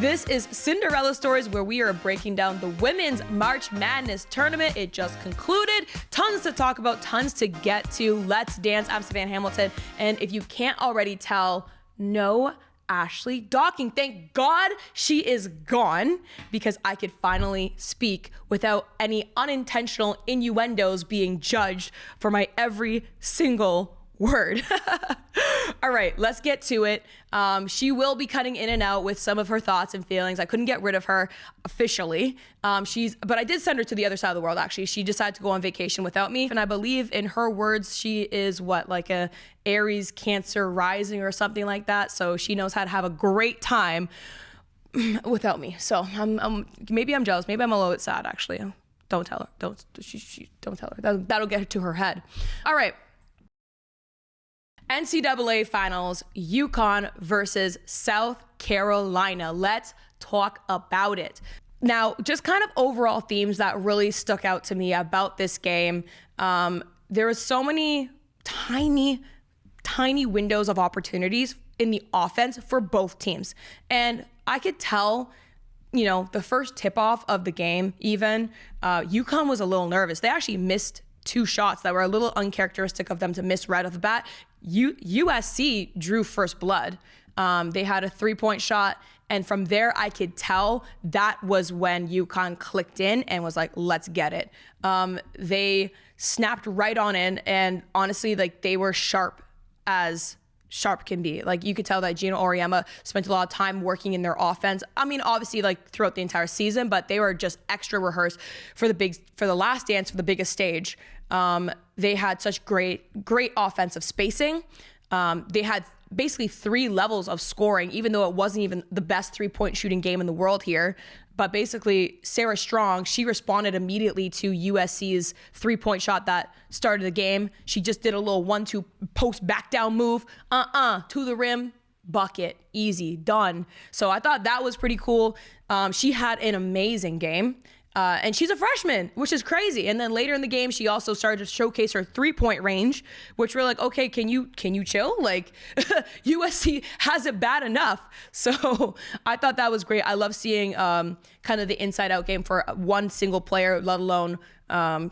This is Cinderella Stories, where we are breaking down the Women's March Madness tournament. It just concluded. Tons to talk about, tons to get to. Let's dance. I'm Savanna Hamilton. And if you can't already tell, no Ashley Docking. Thank God she is gone, because I could finally speak without any unintentional innuendos being judged for my every single word. All right, let's get to it. She will be cutting in and out with some of her thoughts and feelings. I couldn't get rid of her officially. But I did send her to the other side of the world, actually. She decided to go on vacation without me. And I believe in her words, she is like a Aries Cancer rising or something like that. So she knows how to have a great time without me. So maybe I'm jealous. Maybe I'm a little bit sad, actually. Don't tell her. Don't tell her. That'll get her to her head. All right. NCAA Finals, UConn versus South Carolina. Let's talk about it. Now, just kind of overall themes that really stuck out to me about this game. There were so many tiny windows of opportunities in the offense for both teams. And I could tell, the first tip-off of the game, even, UConn was a little nervous. They actually missed two shots that were a little uncharacteristic of them to miss right off the bat. USC drew first blood. They had a 3-point shot, and from there I could tell that was when UConn clicked in and was like, let's get it. They snapped right on in, and honestly, they were sharp as sharp can be. You could tell that Gino Auriemma spent a lot of time working in their offense. I mean, obviously, throughout the entire season, but they were just extra rehearsed for the last dance, for the biggest stage. They had such great offensive spacing. They had basically 3 levels of scoring, even though it wasn't even the best 3-point shooting game in the world here. But basically, Sarah Strong, she responded immediately to USC's 3-point shot that started the game. She just did a little 1-2 post back down move. To the rim, bucket, easy, done. So I thought that was pretty cool. She had an amazing game. And she's a freshman, which is crazy. And then later in the game, she also started to showcase her 3-point range, which we're like, okay, can you chill? USC has it bad enough. So I thought that was great. I love seeing kind of the inside out game for one single player, let alone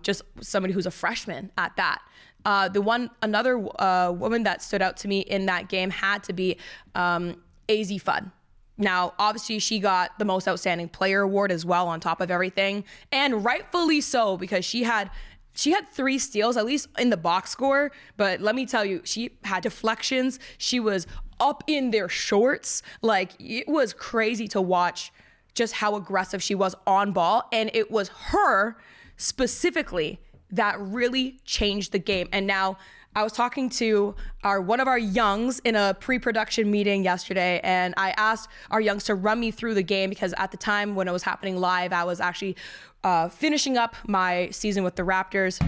just somebody who's a freshman at that. Another woman that stood out to me in that game had to be Azzi Fudd. Now, obviously, she got the most outstanding player award as well, on top of everything, and rightfully so, because she had 3 steals, at least in the box score. But let me tell you, she had deflections. She was up in their shorts. It was crazy to watch just how aggressive she was on ball. And it was her specifically that really changed the game. And now, I was talking to one of our youngs in a pre-production meeting yesterday, and I asked our youngs to run me through the game, because at the time when it was happening live, I was actually finishing up my season with the Raptors.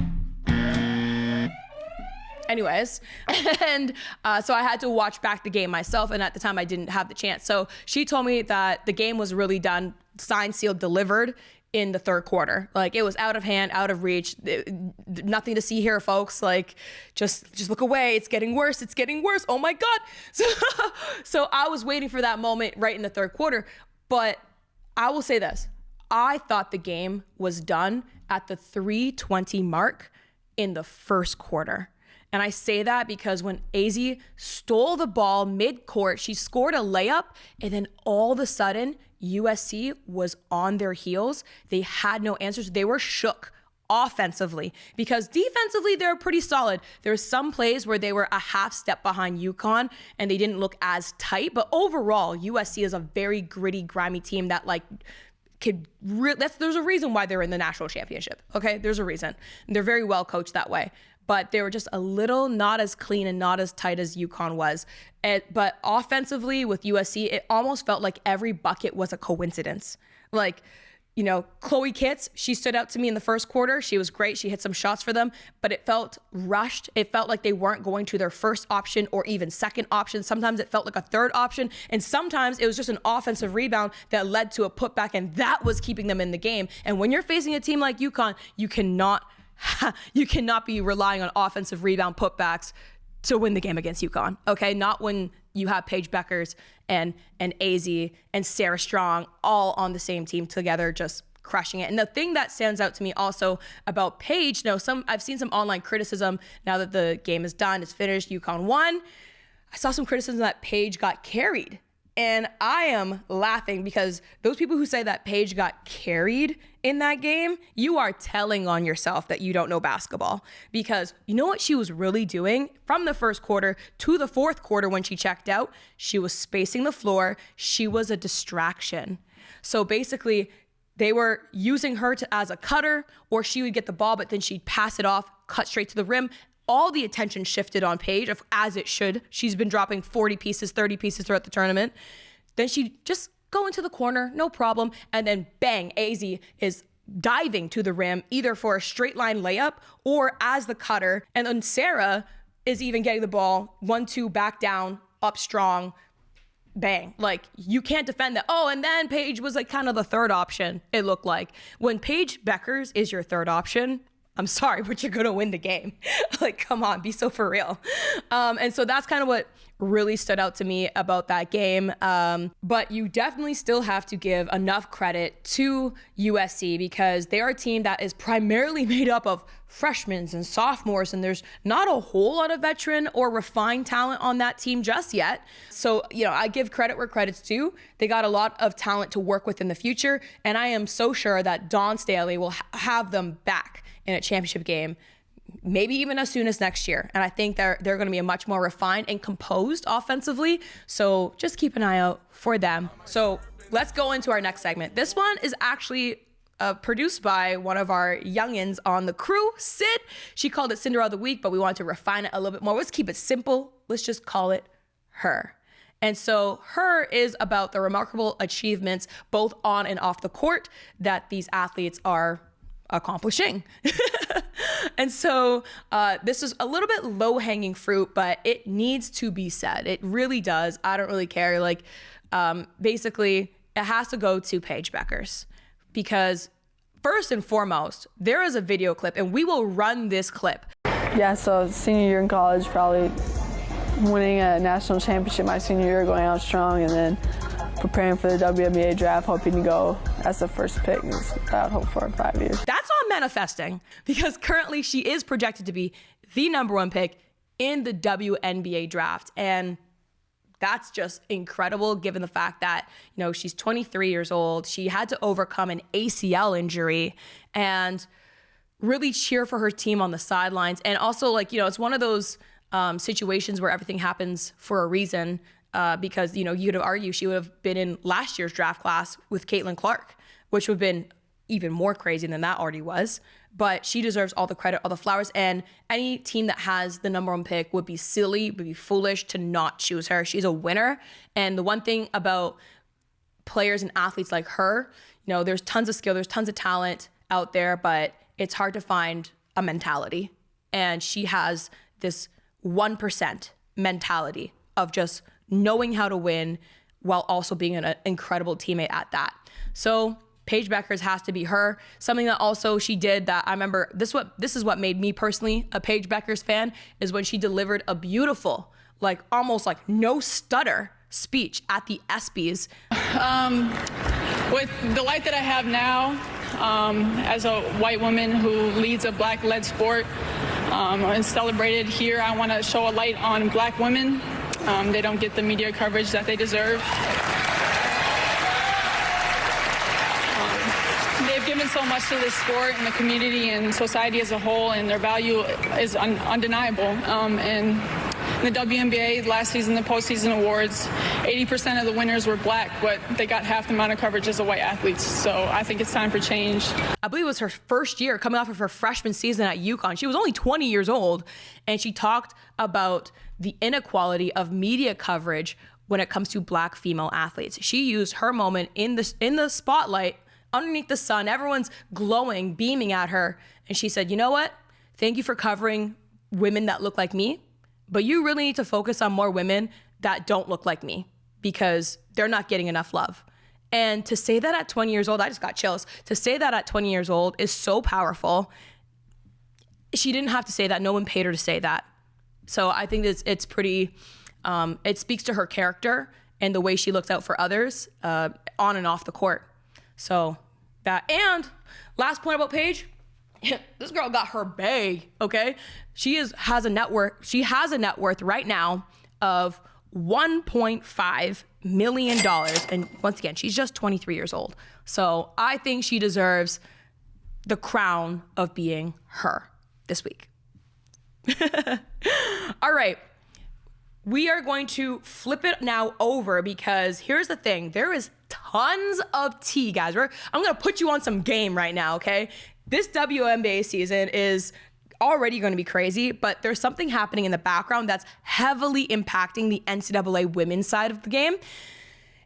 Anyways, and so I had to watch back the game myself, and at the time I didn't have the chance. So she told me that the game was really done, signed, sealed, delivered in the third quarter. It was out of hand, out of reach. Nothing to see here, folks. Just look away. It's getting worse. It's getting worse. Oh my God. So I was waiting for that moment right in the third quarter. But I will say this. I thought the game was done at the 3:20 mark in the first quarter. And I say that because when Azzi stole the ball mid-court, she scored a layup, and then all of a sudden, USC was on their heels. They had no answers. They were shook offensively, because defensively, they're pretty solid. There were some plays where they were a half step behind UConn and they didn't look as tight. But overall, USC is a very gritty, grimy team that there's a reason why they're in the national championship. Okay, there's a reason. They're very well coached that way. But they were just a little not as clean and not as tight as UConn was. But offensively with USC, it almost felt like every bucket was a coincidence. Chloe Kitts, she stood out to me in the first quarter. She was great. She hit some shots for them, but it felt rushed. It felt like they weren't going to their first option or even second option. Sometimes it felt like a third option, and sometimes it was just an offensive rebound that led to a putback, and that was keeping them in the game. And when you're facing a team like UConn, you cannot be relying on offensive rebound putbacks to win the game against UConn, okay? Not when you have Paige Bueckers and Azzi and Sarah Strong all on the same team together, just crushing it. And the thing that stands out to me also about Paige, I've seen some online criticism now that the game is done, it's finished, UConn won. I saw some criticism that Paige got carried. And I am laughing because those people who say that Paige got carried in that game, you are telling on yourself that you don't know basketball. Because you know what she was really doing? From the first quarter to the fourth quarter when she checked out, she was spacing the floor. She was a distraction. So basically, they were using her as a cutter, or she would get the ball, but then she'd pass it off, cut straight to the rim. All the attention shifted on Paige, as it should. She's been dropping 40 pieces, 30 pieces throughout the tournament. Then she'd just go into the corner, no problem. And then bang, Azzi is diving to the rim, either for a straight line layup or as the cutter. And then Sarah is even getting the ball, 1-2, back down, up strong, bang. Like, you can't defend that. Oh, and then Paige was like kind of the third option, it looked like. When Paige Bueckers is your third option, I'm sorry, but you're going to win the game. Like, come on, be so for real. And so that's kind of what really stood out to me about that game. But you definitely still have to give enough credit to USC because they are a team that is primarily made up of freshmen and sophomores, and there's not a whole lot of veteran or refined talent on that team just yet. So, I give credit where credit's due. They got a lot of talent to work with in the future, and I am so sure that Dawn Staley will have them back in a championship game, maybe even as soon as next year. And I think they're going to be a much more refined and composed offensively. So just keep an eye out for them. So let's go into our next segment. This one is actually produced by one of our youngins on the crew, Sid. She called it Cinderella of the Week, but we wanted to refine it a little bit more. Let's keep it simple. Let's just call it Her. And so Her is about the remarkable achievements both on and off the court that these athletes are accomplishing. And so this is a little bit low-hanging fruit, but it needs to be said. It really does. I don't really care. Like, basically, it has to go to Paige Bueckers because first and foremost, there is a video clip, and we will run this clip. Yeah, so senior year in college, probably winning a national championship my senior year, going out strong, and then preparing for the WNBA draft, hoping to go as the first pick. Is what I would hope for in 5 years. That's all manifesting because currently she is projected to be the number one pick in the WNBA draft. And that's just incredible given the fact that, she's 23 years old. She had to overcome an ACL injury and really cheer for her team on the sidelines. And also, it's one of those situations where everything happens for a reason. Because, you could argue she would have been in last year's draft class with Caitlin Clark, which would have been even more crazy than that already was. But she deserves all the credit, all the flowers. And any team that has the number one pick would be silly, would be foolish to not choose her. She's a winner. And the one thing about players and athletes like her, there's tons of skill, there's tons of talent out there, but it's hard to find a mentality. And she has this 1% mentality of just knowing how to win while also being an incredible teammate at that. So Paige Bueckers has to be her. Something that also she did that I remember, this is what made me personally a Paige Bueckers fan, is when she delivered a beautiful, almost no stutter speech at the ESPYs. With the light that I have now, as a white woman who leads a Black-led sport and celebrated here, I want to show a light on Black women. They don't get the media coverage that they deserve. They've given so much to this sport and the community and society as a whole, and their value is undeniable. And in the WNBA, last season, the postseason awards, 80% of the winners were Black, but they got half the amount of coverage as the white athletes. So I think it's time for change. I believe it was her first year coming off of her freshman season at UConn. She was only 20 years old, and she talked about the inequality of media coverage when it comes to Black female athletes. She used her moment in the spotlight, underneath the sun, everyone's glowing, beaming at her, and she said, you know what? Thank you for covering women that look like me, but you really need to focus on more women that don't look like me because they're not getting enough love. And to say that at 20 years old, I just got chills. To say that at 20 years old is so powerful. She didn't have to say that. No one paid her to say that. So I think it's pretty It speaks to her character and the way she looks out for others on and off the court. So that, and last point about Paige, this girl got her bag, okay? She has a net worth right now of $1.5 million. And once again, she's just 23 years old. So I think she deserves the crown of being her this week. All right. We are going to flip it now over because here's the thing. There is tons of tea, guys. I'm going to put you on some game right now, okay? This WNBA season is already going to be crazy, but there's something happening in the background that's heavily impacting the NCAA women's side of the game.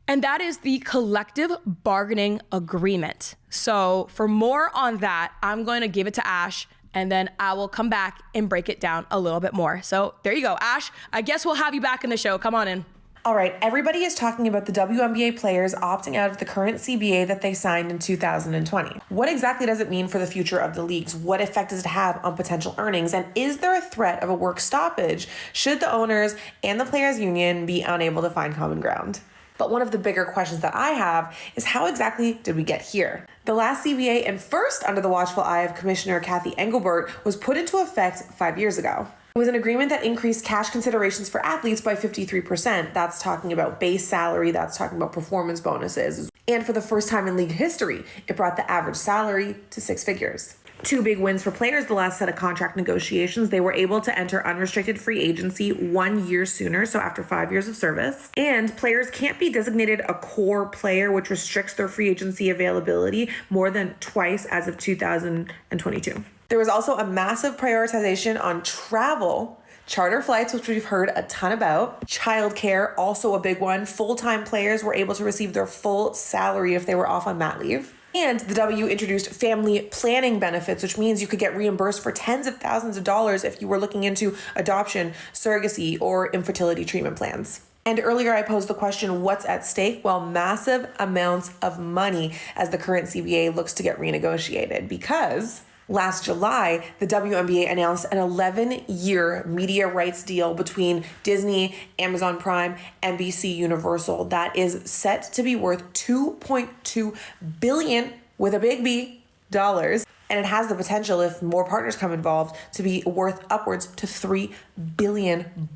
And that is the collective bargaining agreement. So for more on that, I'm going to give it to Ash, and then I will come back and break it down a little bit more. So there you go, Ash. I guess we'll have you back in the show. Come on in. All right, everybody is talking about the WNBA players opting out of the current CBA that they signed in 2020. What exactly does it mean for the future of the leagues? What effect does it have on potential earnings? And is there a threat of a work stoppage should the owners and the players union be unable to find common ground? But one of the bigger questions that I have is how exactly did we get here? The last CBA, and first under the watchful eye of Commissioner Kathy Engelbert, was put into effect 5 years ago. It was an agreement that increased cash considerations for athletes by 53%. That's talking about base salary, that's talking about performance bonuses. And for the first time in league history, it brought the average salary to 6 figures. Two big wins for players the last set of contract negotiations. They were able to enter unrestricted free agency 1 year sooner, so after 5 years of service. And players can't be designated a core player, which restricts their free agency availability more than twice as of 2022. There was also a massive prioritization on travel, charter flights, which we've heard a ton about. Childcare, also a big one. Full-time players were able to receive their full salary if they were off on mat leave. And the W introduced family planning benefits, which means you could get reimbursed for tens of thousands of dollars if you were looking into adoption, surrogacy, or infertility treatment plans. And earlier I posed the question, what's at stake? Well, massive amounts of money as the current CBA looks to get renegotiated, because last July, the WNBA announced an 11-year media rights deal between Disney, Amazon Prime, NBC Universal that is set to be worth $2.2 billion with a big B dollars. And it has the potential, if more partners come involved, to be worth upwards to $3 billion.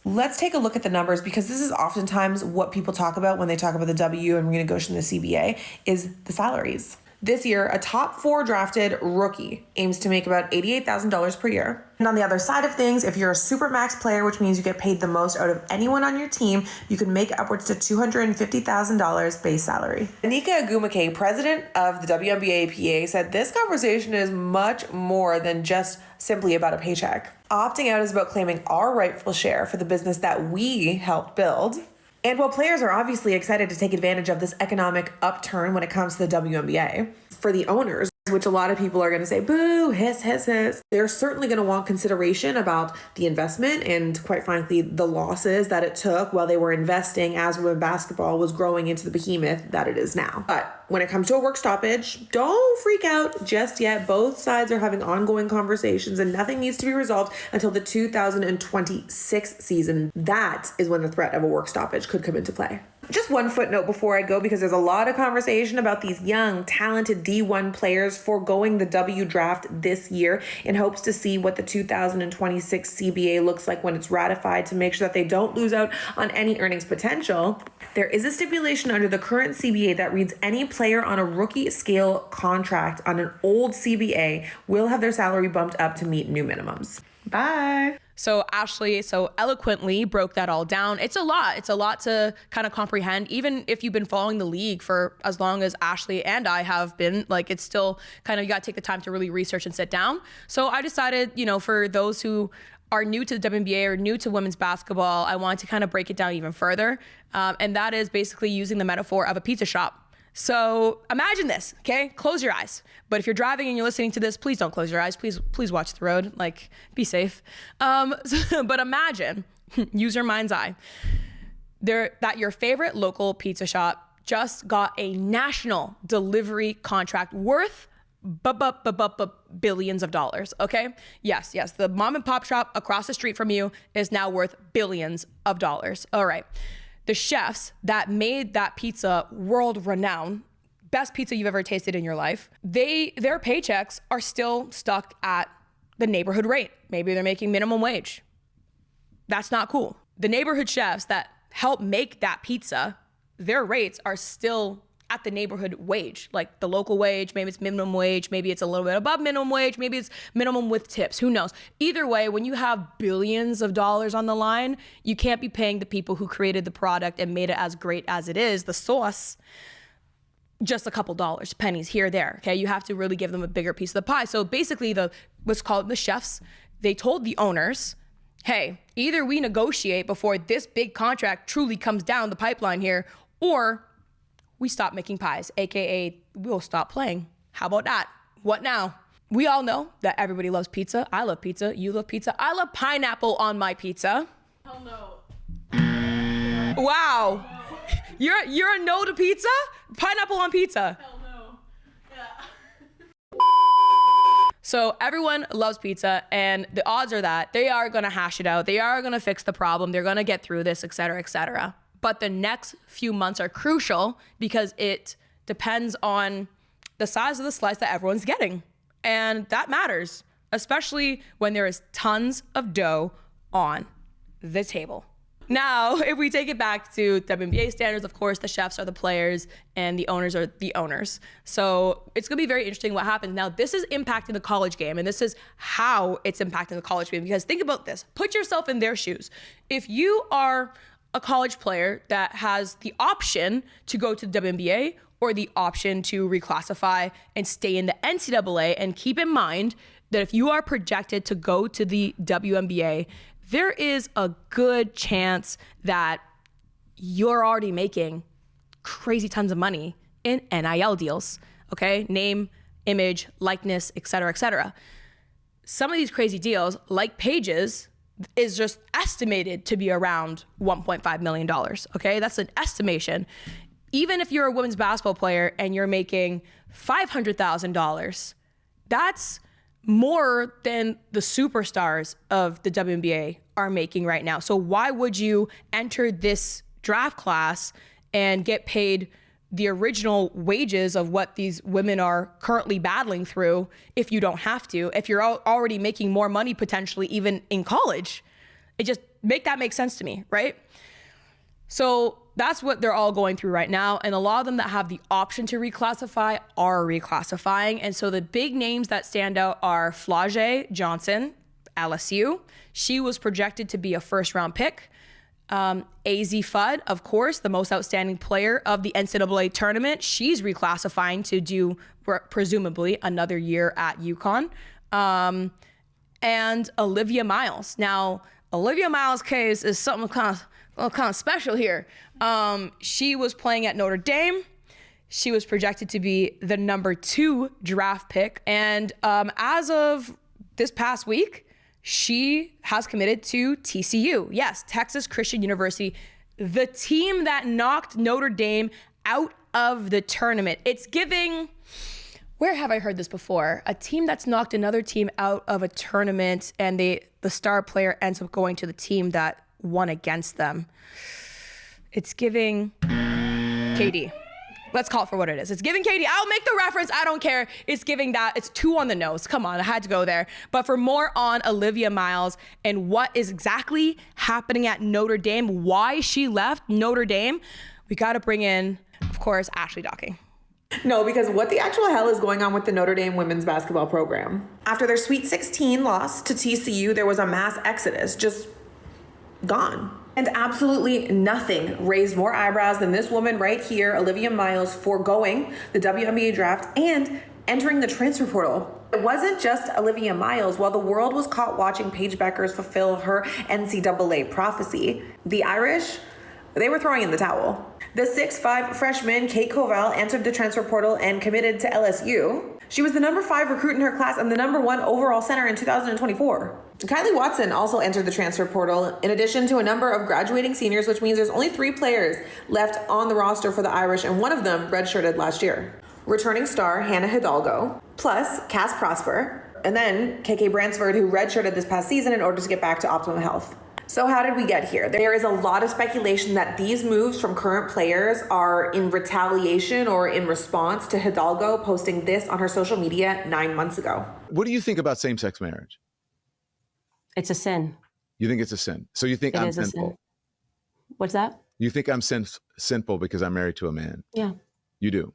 Let's take a look at the numbers, because this is oftentimes what people talk about when they talk about the W and renegotiating the CBA is the salaries. This year, a top 4 drafted rookie aims to make about $88,000 per year. And on the other side of things, if you're a supermax player, which means you get paid the most out of anyone on your team, you can make upwards to $250,000 base salary. Anika Agumake, president of the WNBA-PA, said this conversation is much more than just simply about a paycheck. Opting out is about claiming our rightful share for the business that we helped build. And while players are obviously excited to take advantage of this economic upturn when it comes to the WNBA, for the owners, which a lot of people are going to say, boo, hiss, hiss, hiss, they're certainly going to want consideration about the investment and, quite frankly, the losses that it took while they were investing as women's basketball was growing into the behemoth that it is now. But when it comes to a work stoppage, don't freak out just yet. Both sides are having ongoing conversations and nothing needs to be resolved until the 2026 season. That is when the threat of a work stoppage could come into play. Just one footnote before I go, because there's a lot of conversation about these young, talented D1 players foregoing the W draft this year in hopes to see what the 2026 CBA looks like when it's ratified, to make sure that they don't lose out on any earnings potential. There is a stipulation under the current CBA that reads any player on a rookie scale contract on an old CBA will have their salary bumped up to meet new minimums. Bye. So Ashley so eloquently broke that all down. It's a lot. It's a lot to kind of comprehend. Even if you've been following the league for as long as Ashley and I have been, like, it's still kind of, you got to take the time to really research and sit down. So I decided, for those who are new to the WNBA or new to women's basketball, I wanted to kind of break it down even further. And that is basically using the metaphor of a pizza shop. So imagine this, okay? Close your eyes. But if you're driving and you're listening to this, please don't close your eyes. Please watch the road. Like, be safe. But imagine, use your mind's eye, that your favorite local pizza shop just got a national delivery contract worth billions of dollars, okay? Yes, the mom and pop shop across the street from you is now worth billions of dollars. All right. The chefs that made that pizza world renowned, best pizza you've ever tasted in your life, their paychecks are still stuck at the neighborhood rate. Maybe they're making minimum wage. That's not cool. The neighborhood chefs that help make that pizza, their rates are still at the neighborhood wage, like the local wage. Maybe it's minimum wage, maybe it's a little bit above minimum wage, maybe it's minimum with tips, who knows? Either way, when you have billions of dollars on the line, you can't be paying the people who created the product and made it as great as it is, the sauce, just a couple dollars, pennies here, there, okay? You have to really give them a bigger piece of the pie. So basically what's called the chefs, they told the owners, hey, either we negotiate before this big contract truly comes down the pipeline here, or we stop making pies, AKA we'll stop playing. How about that? What now? We all know that everybody loves pizza. I love pizza. You love pizza. I love pineapple on my pizza. Hell no. Wow. No. You're a no to pizza? Pineapple on pizza. Hell no. Yeah. So everyone loves pizza, and the odds are that they are gonna hash it out. They are gonna fix the problem. They're gonna get through this, et cetera, et cetera. But the next few months are crucial because it depends on the size of the slice that everyone's getting. And that matters, especially when there is tons of dough on the table. Now, if we take it back to WNBA standards, of course, the chefs are the players and the owners are the owners. So it's going to be very interesting what happens. Now, this is impacting the college game, and this is how it's impacting the college game. Because think about this. Put yourself in their shoes. If you are a college player that has the option to go to the WNBA or the option to reclassify and stay in the NCAA, and keep in mind that if you are projected to go to the WNBA, there is a good chance that you're already making crazy tons of money in NIL deals, okay? Name, image, likeness, et cetera, et cetera. Some of these crazy deals, like Paige's, is just estimated to be around $1.5 million, okay? That's an estimation. Even if you're a women's basketball player and you're making $500,000, that's more than the superstars of the WNBA are making right now. So why would you enter this draft class and get paid the original wages of what these women are currently battling through if you don't have to, if you're already making more money potentially even in college? It just make sense to me, right? So that's what they're all going through right now. And a lot of them that have the option to reclassify are reclassifying. And so the big names that stand out are Flau'jae Johnson, LSU. She was projected to be a first-round pick. Azzi Fudd, of course, the most outstanding player of the NCAA tournament. She's reclassifying to do presumably another year at UConn. And Olivia Myles. Now, Olivia Myles' case is something kind of special here. She was playing at Notre Dame. She was projected to be the number 2 draft pick. And as of this past week, she has committed to TCU. Yes, Texas Christian University, the team that knocked Notre Dame out of the tournament. It's giving, where have I heard this before? A team that's knocked another team out of a tournament and the star player ends up going to the team that won against them. It's giving KD. Let's call it for what it is. It's giving KD. I'll make the reference. I don't care. It's giving that. It's 2 on the nose. Come on, I had to go there. But for more on Olivia Myles and what is exactly happening at Notre Dame, why she left Notre Dame, we got to bring in, of course, Ashley Docking. No, because what the actual hell is going on with the Notre Dame women's basketball program? After their Sweet 16 loss to TCU, there was a mass exodus, just gone. And absolutely nothing raised more eyebrows than this woman right here, Olivia Myles, foregoing the WNBA draft and entering the transfer portal. It wasn't just Olivia Myles. While the world was caught watching Paige Bueckers fulfill her NCAA prophecy, the Irish, they were throwing in the towel. The 6'5" freshman Kate Covell entered the transfer portal and committed to LSU. She was the number 5 recruit in her class and the number 1 overall center in 2024. Kylie Watson also entered the transfer portal, in addition to a number of graduating seniors, which means there's only 3 players left on the roster for the Irish, and one of them redshirted last year. returning star Hannah Hidalgo, plus Cass Prosper, and then KK Bransford, who redshirted this past season in order to get back to optimum health. So how did we get here? There is a lot of speculation that these moves from current players are in retaliation or in response to Hidalgo posting this on her social media 9 months ago. What do you think about same-sex marriage? It's a sin. You think it's a sin? So you think I'm sinful? What's that? You think I'm sinful because I'm married to a man? Yeah. You do?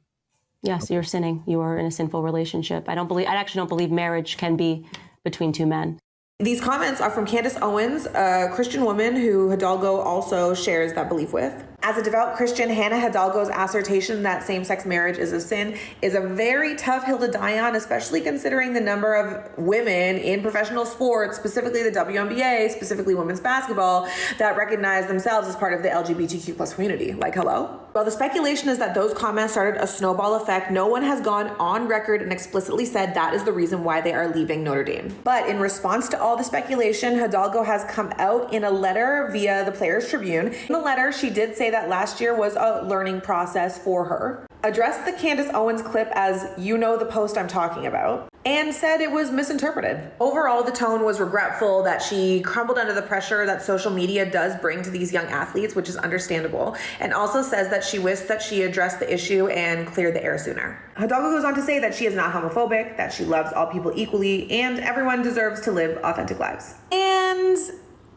Yes, okay. You're sinning. You are in a sinful relationship. I actually don't believe marriage can be between two men. These comments are from Candace Owens, a Christian woman who Hidalgo also shares that belief with. As a devout Christian, Hannah Hidalgo's assertion that same-sex marriage is a sin is a very tough hill to die on, especially considering the number of women in professional sports, specifically the WNBA, specifically women's basketball, that recognize themselves as part of the LGBTQ plus community. Like, hello? Well, the speculation is that those comments started a snowball effect. No one has gone on record and explicitly said that is the reason why they are leaving Notre Dame. But in response to all the speculation, Hidalgo has come out in a letter via the Players Tribune. In the letter, she did say that last year was a learning process for her, addressed the Candace Owens clip as "you know the post I'm talking about," and said it was misinterpreted. Overall, the tone was regretful that she crumbled under the pressure that social media does bring to these young athletes, which is understandable, and also says that she wished that she addressed the issue and cleared the air sooner. Hidalgo goes on to say that she is not homophobic, that she loves all people equally, and everyone deserves to live authentic lives. And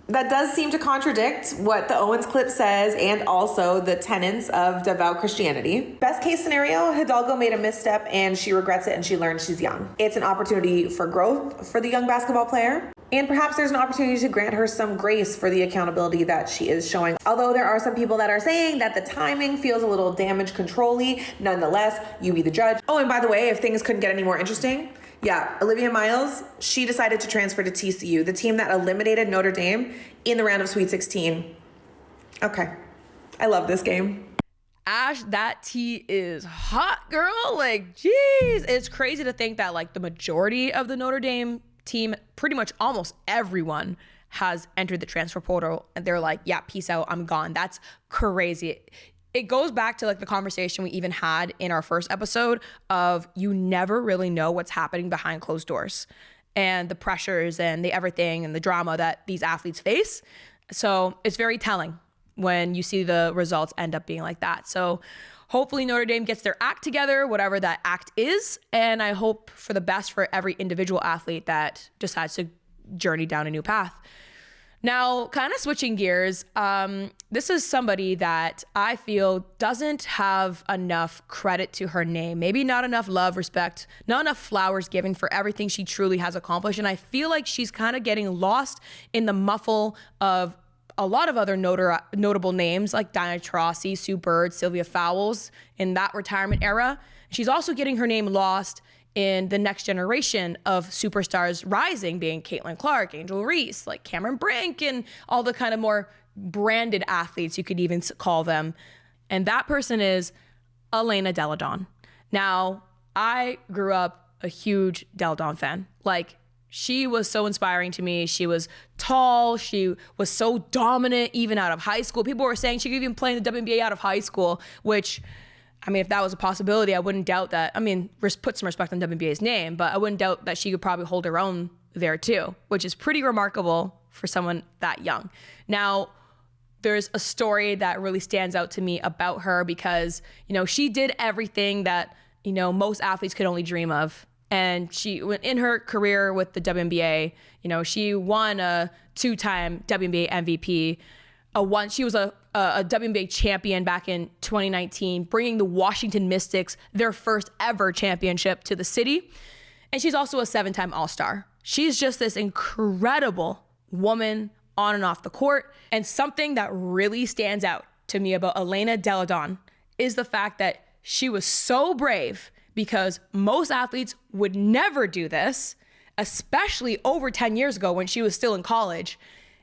that does seem to contradict what the Owens clip says and also the tenets of devout Christianity. Best case scenario, Hidalgo made a misstep and she regrets it and she learned she's young. It's an opportunity for growth for the young basketball player. And perhaps there's an opportunity to grant her some grace for the accountability that she is showing. Although there are some people that are saying that the timing feels a little damage control-y, nonetheless, you be the judge. Oh, and by the way, if things couldn't get any more interesting, yeah, Olivia Myles, she decided to transfer to TCU, the team that eliminated Notre Dame in the round of Sweet 16. Okay, I love this game. Ash, that tea is hot, girl. Like, geez, it's crazy to think that like the majority of the Notre Dame team, pretty much almost everyone, has entered the transfer portal and they're like, yeah, peace out, I'm gone. That's crazy. It goes back to like the conversation we even had in our first episode of you never really know what's happening behind closed doors and the pressures and the everything and the drama that these athletes face. So it's very telling when you see the results end up being like that. So hopefully Notre Dame gets their act together, whatever that act is. And I hope for the best for every individual athlete that decides to journey down a new path. Now, kind of switching gears, this is somebody that I feel doesn't have enough credit to her name. Maybe not enough love, respect, not enough flowers given for everything she truly has accomplished. And I feel like she's kind of getting lost in the muffle of a lot of other notable names like Diana Taurasi, Sue Bird, Sylvia Fowles in that retirement era. She's also getting her name lost in the next generation of superstars rising, being Caitlin Clark, Angel Reese, like Cameron Brink, and all the kind of more branded athletes, you could even call them. And that person is Elena Delle Donne. Now, I grew up a huge Delle Donne fan. Like, she was so inspiring to me. She was tall. She was so dominant, even out of high school. People were saying she could even play in the WNBA out of high school, which, I mean, if that was a possibility, I wouldn't doubt that. I mean, put some respect on WNBA's name, but I wouldn't doubt that she could probably hold her own there too, which is pretty remarkable for someone that young. Now, there's a story that really stands out to me about her because, you know, she did everything that, you know, most athletes could only dream of. And she, in her career with the WNBA, you know, she won a 2-time WNBA MVP. She was a WNBA champion back in 2019, bringing the Washington Mystics their first ever championship to the city. And she's also a 7-time All-Star. She's just this incredible woman on and off the court. And something that really stands out to me about Elena Delle Donne is the fact that she was so brave, because most athletes would never do this, especially over 10 years ago when she was still in college.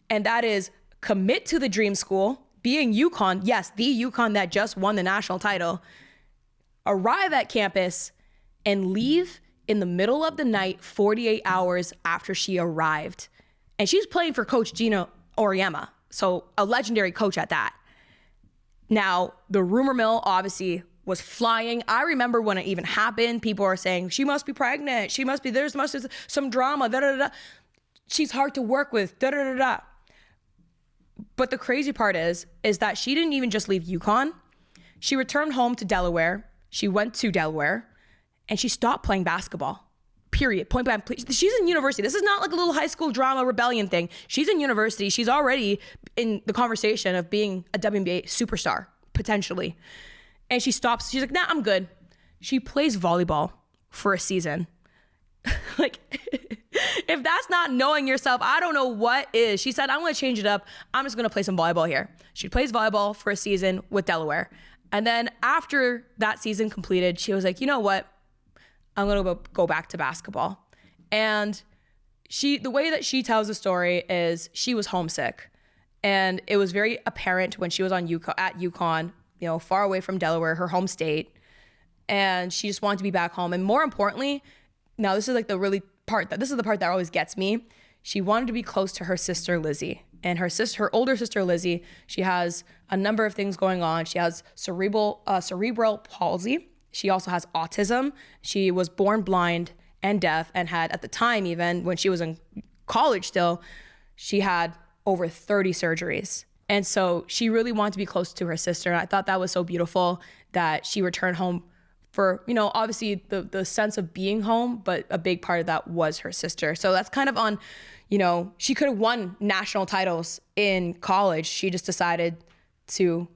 And that is commit to the dream school, being UConn, yes, the UConn that just won the national title, arrive at campus and leave in the middle of the night 48 hours after she arrived. And she's playing for Coach Gino Auriemma, so a legendary coach at that. Now, the rumor mill obviously was flying. I remember when it even happened, people were saying, she must be pregnant. There's must be some drama, da da da. She's hard to work with, da da da da. But the crazy part is that she didn't even just leave UConn. She returned home to Delaware. She went to Delaware and she stopped playing basketball. Period. Point blank. She's in university. This is not like a little high school drama rebellion thing. She's in university. She's already in the conversation of being a WNBA superstar, potentially. And she stops. She's like, nah, I'm good. She plays volleyball for a season. Like, if that's not knowing yourself, I don't know what is. She said, I'm going to change it up. I'm just going to play some volleyball here. She plays volleyball for a season with Delaware. And then after that season completed, she was like, you know what? I'm going to go back to basketball. And the way that she tells the story is she was homesick. And it was very apparent when she was at UConn, you know, far away from Delaware, her home state. And she just wanted to be back home. And more importantly, now this is like the part that always gets me. She wanted to be close to her sister, Lizzie. And her older sister, Lizzie, she has a number of things going on. She has cerebral palsy. She also has autism. She was born blind and deaf and had, at the time even, when she was in college still, she had over 30 surgeries. And so she really wanted to be close to her sister. And I thought that was so beautiful that she returned home for, you know, obviously the sense of being home, but a big part of that was her sister. So that's kind of on, you know, she could have won national titles in college. She just decided to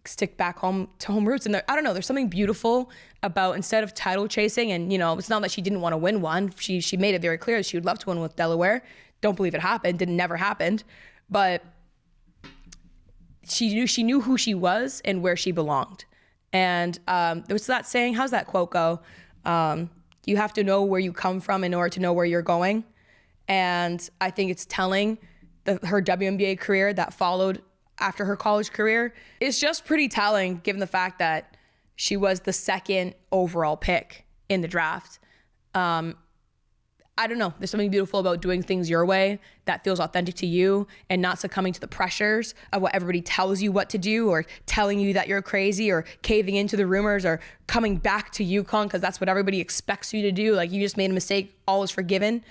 stick back home to home roots. And I don't know, there's something beautiful about, instead of title chasing, and, you know, it's not that she didn't want to win one. She made it very clear that she would love to win with Delaware. Don't believe it happened. Didn't never happened. But she knew who she was and where she belonged. And there was that saying, how's that quote go? You have to know where you come from in order to know where you're going. And I think it's telling her WNBA career that followed after her college career. It's just pretty telling, given the fact that she was the second overall pick in the draft. I don't know. There's something beautiful about doing things your way that feels authentic to you and not succumbing to the pressures of what everybody tells you what to do, or telling you that you're crazy, or caving into the rumors, or coming back to UConn because that's what everybody expects you to do. Like, you just made a mistake, all is forgiven.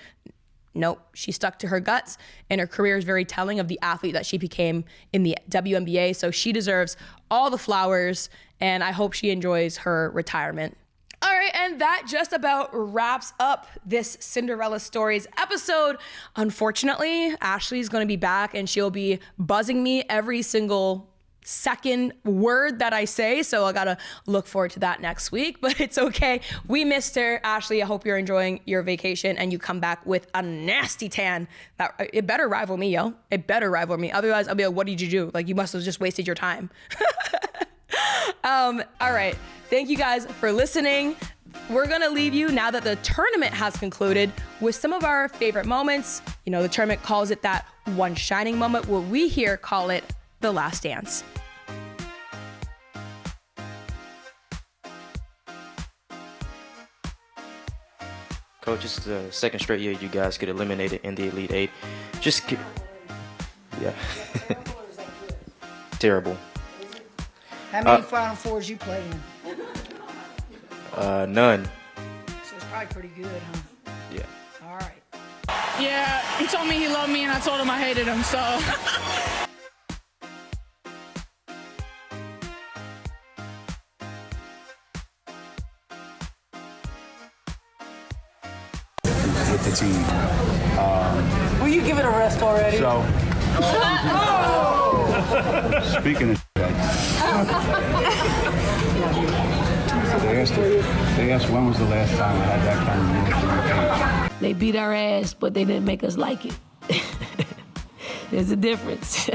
Nope. She stuck to her guts, and her career is very telling of the athlete that she became in the WNBA. So she deserves all the flowers, and I hope she enjoys her retirement. All right, and that just about wraps up this Cinderella Stories episode. Unfortunately, Ashley's going to be back, and she'll be buzzing me every single second word that I say, so I gotta look forward to that next week, but it's okay. We missed her. Ashley, I hope you're enjoying your vacation and you come back with a nasty tan. It better rival me, yo. It better rival me. Otherwise, I'll be like, what did you do? Like, you must have just wasted your time. All right. Thank you guys for listening. We're gonna leave you, now that the tournament has concluded, with some of our favorite moments. You know, the tournament calls it that one shining moment. What we here call it the last dance. Coach, it's the second straight year you guys get eliminated in the Elite Eight. Yeah. Terrible. How many Final Fours you played in? None. So it's probably pretty good, huh? Yeah. All right. Yeah, he told me he loved me, and I told him I hated him, so. With the team. Will you give it a rest already? So, speaking of they asked when was the last time I had that kind of emotion. They beat our ass, but they didn't make us like it. There's a difference.